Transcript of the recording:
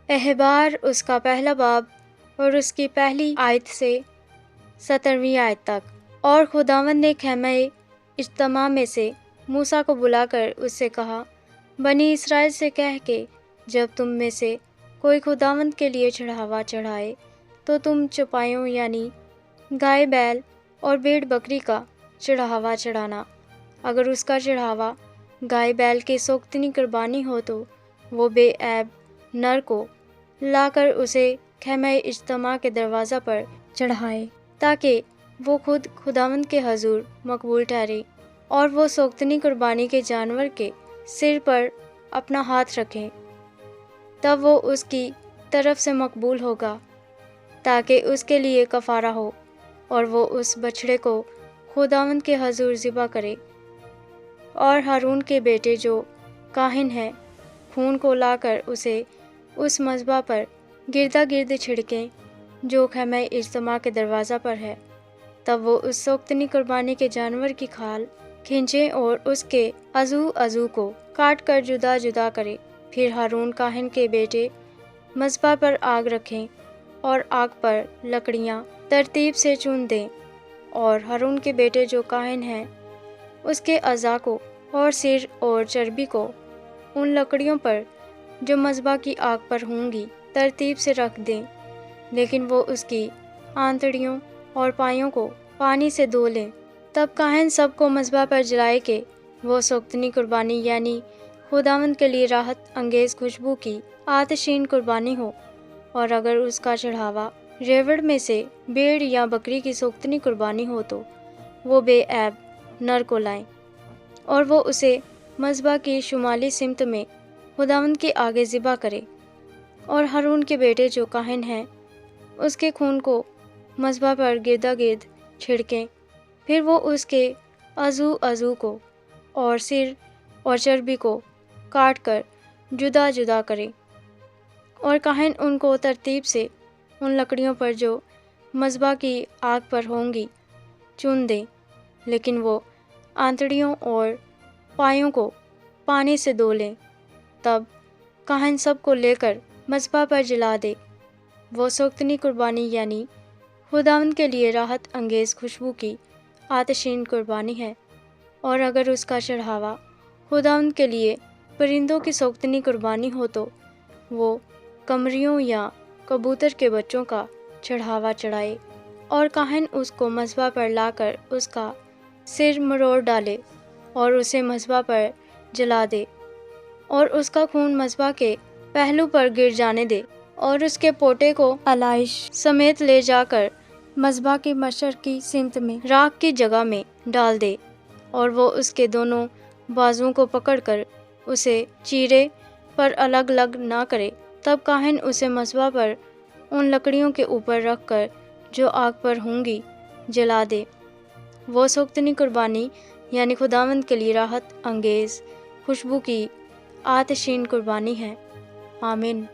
احبار اس کا پہلا باب اور اس کی پہلی آیت سے 17ویں آیت تک۔ اور خداوند نے خیمہ اجتماع میں سے موسیٰ کو بلا کر اس سے کہا، بنی اسرائیل سے کہہ کہ جب تم میں سے کوئی خداوند کے لیے چڑھاوا چڑھائے تو تم چوپایوں یعنی گائے بیل اور بھیڑ بکری کا چڑھاوا چڑھانا۔ اگر اس کا چڑھاوا گائے بیل کی سوگندی قربانی ہو تو وہ بے عیب نر کو لا کر اسے خیمہ اجتماع کے دروازہ پر چڑھائے، تاکہ وہ خود خداوند کے حضور مقبول ٹھہرے، اور وہ سوگندی قربانی کے جانور کے سر پر اپنا ہاتھ رکھے، تب وہ اس کی طرف سے مقبول ہوگا، تاکہ اس کے لیے کفارہ ہو، اور وہ اس بچڑے کو خداوند کے حضور ذبح کرے۔ اور ہارون کے بیٹے جو کاہن ہیں خون کو لا کر اسے اس مذبح پر گردا گرد چھڑکیں جو خیمہ اجتماع کے دروازہ پر ہے۔ تب وہ اس سوگندی قربانی کے جانور کی کھال کھینچیں اور اس کے عضو کو کاٹ کر جدا جدا کرے۔ پھر ہارون کاہن کے بیٹے مذبح پر آگ رکھیں اور آگ پر لکڑیاں ترتیب سے چن دیں، اور ہارون کے بیٹے جو کاہن ہیں اس کے اعضاء کو اور سر اور چربی کو ان لکڑیوں پر جو مذبح کی آگ پر ہوں گی ترتیب سے رکھ دیں، لیکن وہ اس کی آنتڑیوں اور پایوں کو پانی سے دھو لیں۔ تب کاہن سب کو مذبح پر جلائے کہ وہ سوگندی قربانی یعنی خداوند کے لیے راحت انگیز خوشبو کی آتشین قربانی ہو۔ اور اگر اس کا چڑھاوا ریوڑ میں سے بھیڑ یا بکری کی سوگندی قربانی ہو تو وہ بے عیب نر کو لائیں، اور وہ اسے مذبح کی شمالی سمت میں خداوند کے آگے ذبح کرے، اور ہارون کے بیٹے جو کاہن ہیں اس کے خون کو مذبح پر گردا گرد چھڑکیں۔ پھر وہ اس کے عضو کو اور سر اور چربی کو کاٹ کر جدا جدا کرے، اور کاہن ان کو ترتیب سے ان لکڑیوں پر جو مذبح کی آگ پر ہوں گی چن دیں، لیکن وہ آنتڑیوں اور پایوں کو پانی سے دھو لیں۔ تب کاہن سب کو لے کر مذبح پر جلا دے، وہ سوگندی قربانی یعنی خداوند کے لیے راحت انگیز خوشبو کی آتشین قربانی ہے۔ اور اگر اس کا چڑھاوا خداوند کے لیے پرندوں کی سوگندی قربانی ہو تو وہ قمریوں یا کبوتر کے بچوں کا چڑھاوا چڑھائے، اور کاہن اس کو مذبح پر لا کر اس کا سر مروڑ ڈالے اور اسے مذبح پر جلا دے، اور اس کا خون مذبح کے پہلو پر گر جانے دے، اور اس کے پوٹے کو علائش سمیت لے جا کر مذبح کی مشرقی سمت میں راکھ کی جگہ میں ڈال دے، اور وہ اس کے دونوں بازوؤں کو پکڑ کر اسے چیرے پر الگ الگ نہ کرے۔ تب کاہن اسے مذبح پر ان لکڑیوں کے اوپر رکھ کر جو آگ پر ہوں گی جلا دے، وہ سوگندی قربانی یعنی خداوند کے لیے راحت انگیز خوشبو کی آتشین قربانی ہے۔ آمین۔